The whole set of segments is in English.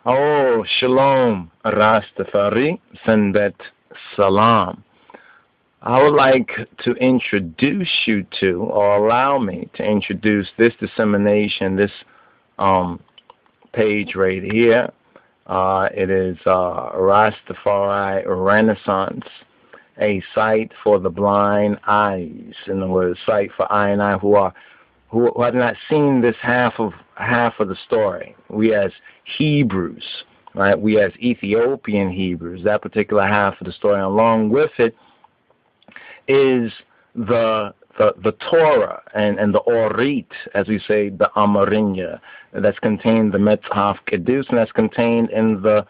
Oh, Shalom, Rastafari, Senbet Salam. I would like to introduce you to, or allow me to introduce this dissemination, this page right here. It is Rastafari Renaissance, a site for the blind eyes. In other words, a site for I and I who have not seen this half of the story. We as Hebrews, right? We as Ethiopian Hebrews, that particular half of the story. Along with it is the Torah and the Orit, as we say, the Amarinya, that's contained the Metzhaf Kedus, and that's contained in the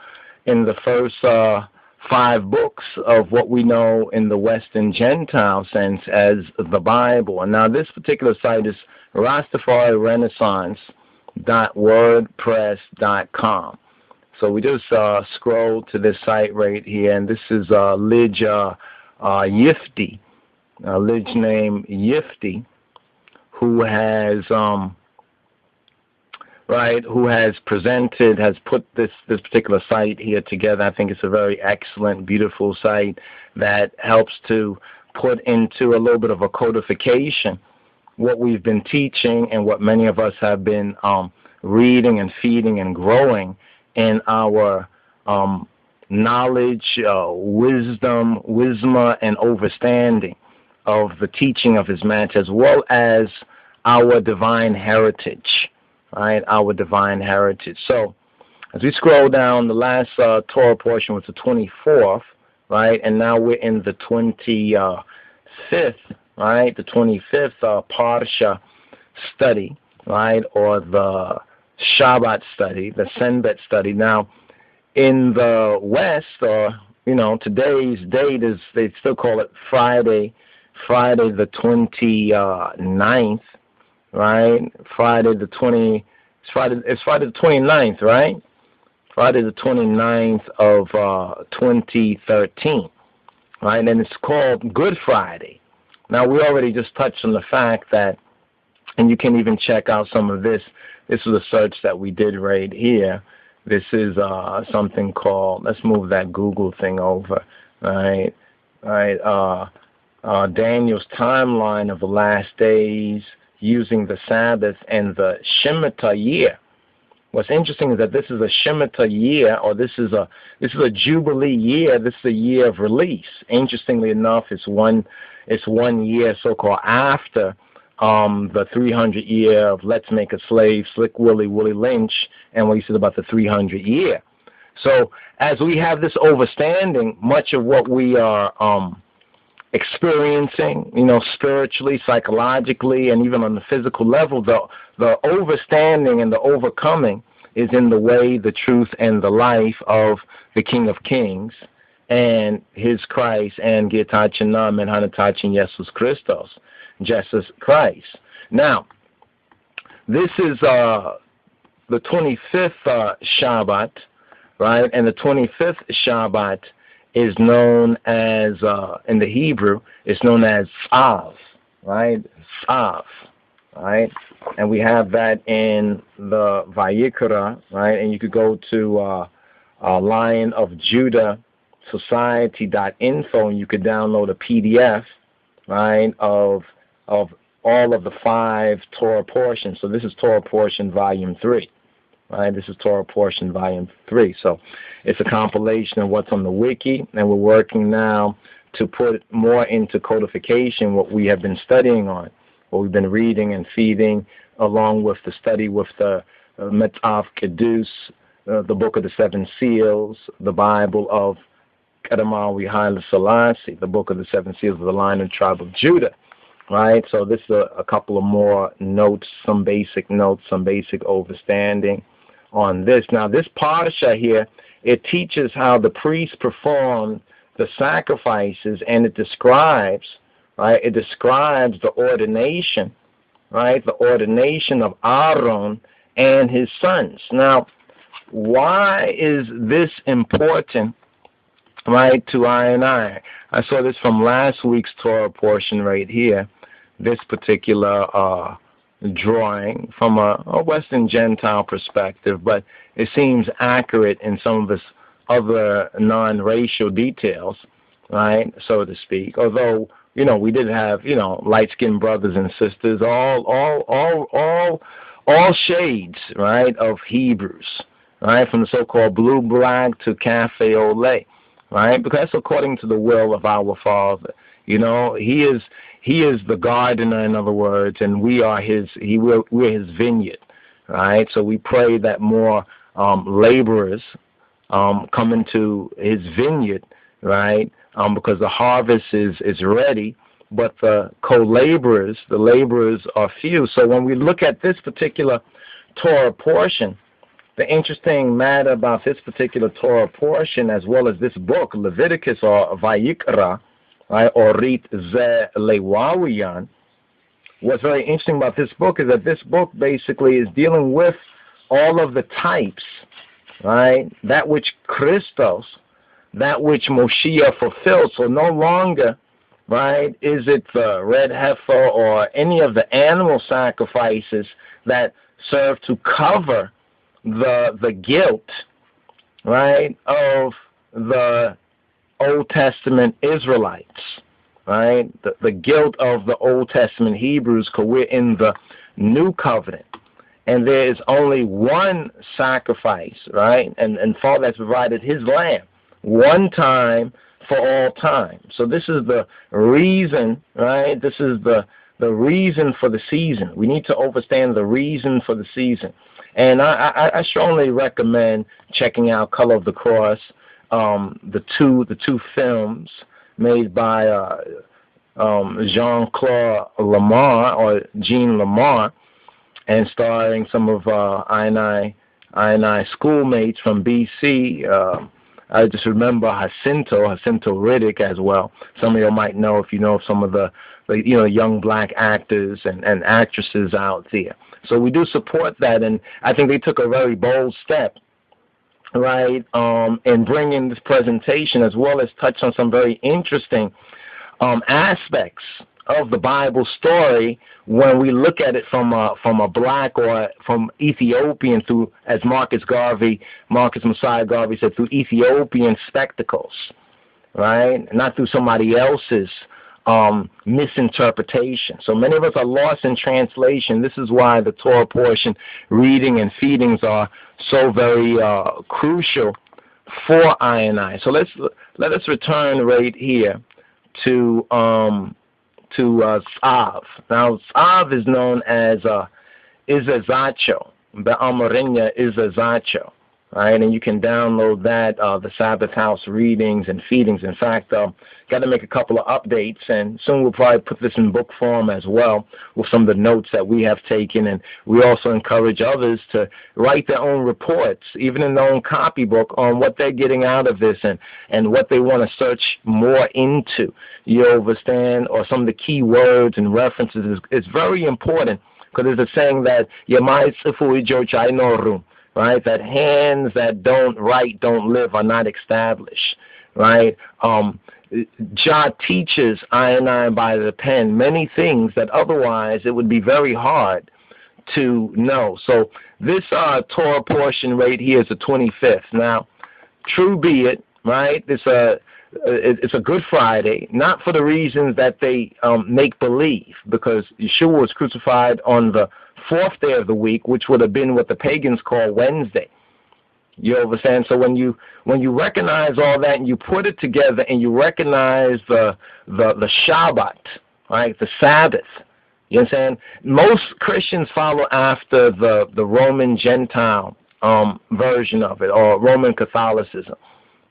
first 5 books of what we know in the Western Gentile sense as the Bible. And now this particular site is RastafariRenaissance.wordpress.com. So we just scroll to this site right here, and this is Lij Yifti, Lij name Yifti, who has has put this particular site here together. I think it's a very excellent, beautiful site that helps to put into a little bit of a codification what we've been teaching and what many of us have been reading and feeding and growing in our knowledge, wisdom, and understanding of the teaching of His Majesty, as well as our divine heritage, right? Our divine heritage. So, as we scroll down, the last Torah portion was the 24th, right? And now we're in the 25th, right? The 25th Parsha study, right? Or the Shabbat study, the Senbet study. Now, in the West, or today's date is, they still call it Friday the 29th, right? It's Friday the 29th, right? Friday the 29th of 2013, right? And it's called Good Friday. Now, we already just touched on the fact that, and you can even check out some of this. This was a search that we did right here. This is something called, let's move that Google thing over, right? Daniel's timeline of the last days using the Sabbath and the Shemitah year. What's interesting is that this is a Shemitah year, or this is a Jubilee year. This is a year of release. Interestingly enough, it's one year, so-called, after the 300 year of Let's Make a Slave, Slick Willie Lynch, and what he said about the 300 year. So as we have this understanding, much of what we are experiencing, spiritually, psychologically, and even on the physical level, the understanding and the overcoming is in the way, the truth, and the life of the King of Kings and His Christ and Getachinam and Hanatachin Jesus Christos, Jesus Christ. Now, this is the 25th Shabbat, right? And the 25th Shabbat is known as, in the Hebrew, it's known as Tzav, right? Tzav, right? And we have that in the Vayikra, right? And you could go to Lion of Judah Society.info, and you could download a PDF, right, of all of the 5 Torah portions. So this is Torah portion volume 3. Right, this is Torah portion volume 3. So it's a compilation of what's on the wiki, and we're working now to put more into codification what we have been studying on, what we've been reading and feeding, along with the study with the Metzhaf Kedus, the Book of the Seven Seals, the Bible of Kedemawi Haile Selassie, the Book of the Seven Seals of the Lion and Tribe of Judah. Right, so this is a couple of more notes, some basic understanding on this. Now, this Parsha here, it teaches how the priests perform the sacrifices, and it describes, right, the ordination, right, the ordination of Aaron and his sons. Now, why is this important, right, to I and I? I saw this from last week's Torah portion right here, this particular drawing from a Western Gentile perspective, but it seems accurate in some of its other non-racial details, right, so to speak. Although, we did have, light-skinned brothers and sisters, all shades, right, of Hebrews, right, from the so-called blue-black to cafe au lait, right, because that's according to the will of our Father. He is the gardener, in other words, and we're his vineyard, right? So we pray that more laborers come into his vineyard, right? Because the harvest is ready, but the co-laborers, the laborers are few. So when we look at this particular Torah portion, the interesting matter about this particular Torah portion, as well as this book, Leviticus or Vayikra, right, Orit Ze Lewawiyan, what's very interesting about this book is that this book basically is dealing with all of the types, right, that which Christos, that which Moshiach fulfilled. So no longer, right, is it the red heifer or any of the animal sacrifices that serve to cover the guilt, right, of the Old Testament Israelites, right, the guilt of the Old Testament Hebrews, because we're in the New Covenant. And there is only one sacrifice, right, and Father has provided his lamb, one time for all time. So this is the reason, right, this is the reason for the season. We need to understand the reason for the season. And I strongly recommend checking out Color of the Cross, the two films made by Jean-Claude Lamar or Jean Lamar, and starring some of I&I schoolmates from B.C. I just remember Jacinto Riddick as well. Some of you might know if you know some of the young black actors and actresses out there. So we do support that, and I think they took a very bold step, right, in bringing this presentation, as well as touch on some very interesting aspects of the Bible story when we look at it from a black or from Ethiopian through, as Marcus Messiah Garvey said, through Ethiopian spectacles, right, not through somebody else's misinterpretation. So many of us are lost in translation. This is why the Torah portion reading and feedings are so very crucial for I&I. So let us return right here to Tzav. Now Tzav is known as Izazacho, Be'amarinya Izazacho. Right, and you can download that, the Sabbath House readings and feedings. In fact, got to make a couple of updates, and soon we'll probably put this in book form as well with some of the notes that we have taken. And we also encourage others to write their own reports, even in their own copybook, on what they're getting out of this and what they want to search more into. You understand? Or some of the key words and references is very important, because there's a saying that Yamai Sifu Ijochai Norum. Right, that hands that don't write, don't live, are not established. Right, Jah teaches I&I by the pen many things that otherwise it would be very hard to know. So this Torah portion right here is the 25th. Now, true be it, right? It's a Good Friday, not for the reasons that they make believe, because Yeshua was crucified on the 4th day of the week, which would have been what the pagans call Wednesday. You understand? So when you recognize all that and you put it together and you recognize the Shabbat, right, the Sabbath, you understand? Most Christians follow after the Roman Gentile version of it, or Roman Catholicism.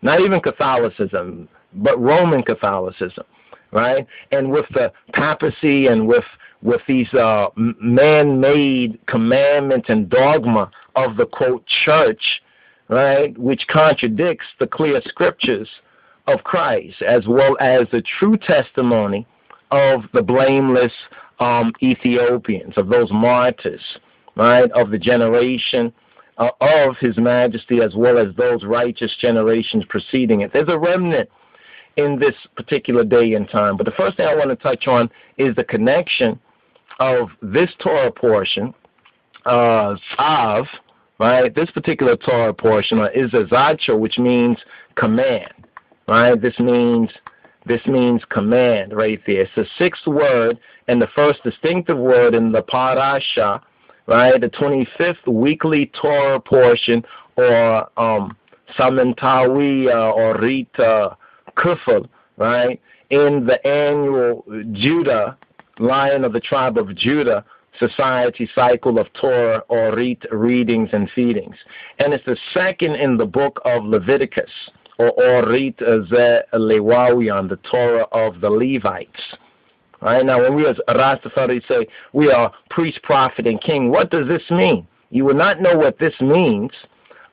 Not even Catholicism, but Roman Catholicism, right? And with the papacy and with these man-made commandments and dogma of the, quote, church, right, which contradicts the clear scriptures of Christ, as well as the true testimony of the blameless Ethiopians, of those martyrs, right, of the generation of His Majesty, as well as those righteous generations preceding it. There's a remnant in this particular day and time. But the first thing I want to touch on is the connection of this Torah portion, Tzav, right? This particular Torah portion is a Zacho, which means command, right? This means command right there. It's the sixth word and the first distinctive word in the parasha, right? The 25th weekly Torah portion, or Samantawi or Rita Kufal, right? In the annual Judah, Lion of the tribe of Judah, society cycle of Torah or readings and feedings. And it's the second in the book of Leviticus, or Orit Ze Lewawian, the Torah of the Levites. Right? Now, when we as Rastafari say we are priest, prophet, and king, what does this mean? You will not know what this means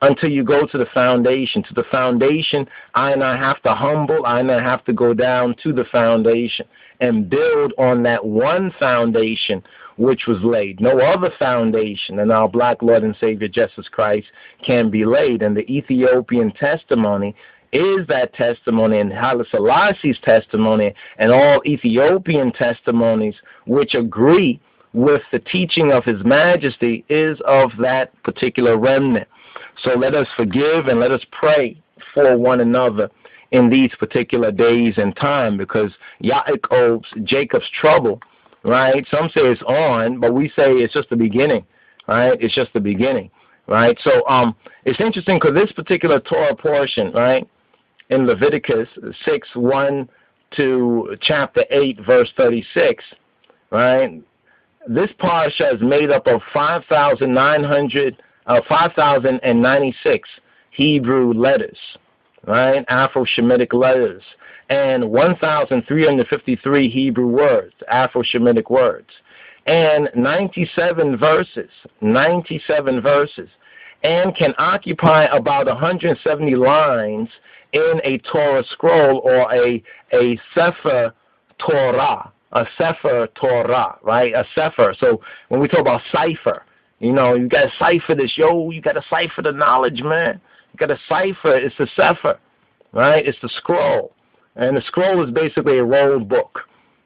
until you go to the foundation. To the foundation, I have to humble, I have to go down to the foundation and build on that one foundation which was laid. No other foundation than our black Lord and Savior Jesus Christ can be laid. And the Ethiopian testimony is that testimony, and Haile Selassie's testimony, and all Ethiopian testimonies which agree with the teaching of His Majesty is of that particular remnant. So let us forgive and let us pray for one another in these particular days and time, because Jacob's trouble, right? Some say it's on, but we say it's just the beginning, right? It's just the beginning, right? So it's interesting because this particular Torah portion, right, in Leviticus 6:1 to chapter 8, verse 36, right, this parasha is made up of 5,096 Hebrew letters, right, Afro-Shemitic letters, and 1,353 Hebrew words, Afro-Shemitic words, and 97 verses, and can occupy about 170 lines in a Torah scroll, or a Sefer Torah, right, a Sefer. So when we talk about cipher, you know, you got to cipher this, you got to cipher the knowledge, man. You got to cipher, it's the Sefer, right? It's the scroll. And the scroll is basically a rolled book.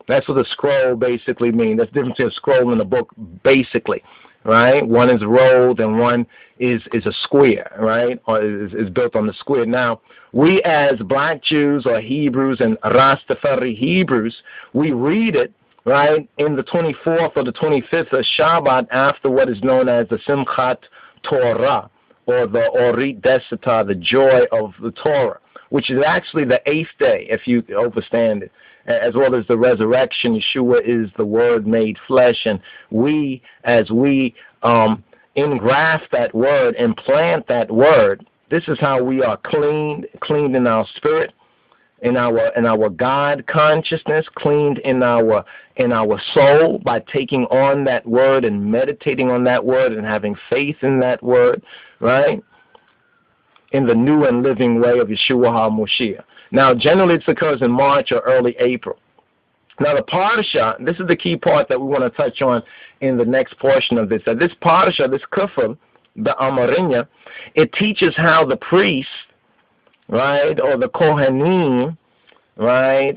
That's what the scroll basically means. That's the difference between a scroll and a book, basically, right? One is rolled and one is a square, right? Or is built on the square. Now, we as black Jews or Hebrews and Rastafari Hebrews, we read it, right, in the 24th or the 25th of Shabbat after what is known as the Simchat Torah, or the Orit Desata, the joy of the Torah, which is actually the 8th day, if you understand it, as well as the resurrection. Yeshua is the Word made flesh, and we, as we engraft that Word, implant that Word, this is how we are cleaned in our spirit, in our God consciousness, cleaned in our soul by taking on that Word and meditating on that Word and having faith in that Word, right? In the new and living way of Yeshua HaMashiach. Now, generally it occurs in March or early April. Now, the parasha, this is the key part that we want to touch on in the next portion of this. That this parasha, this kufr, the Amarinya, it teaches how the priest, right, or the Kohanim, right,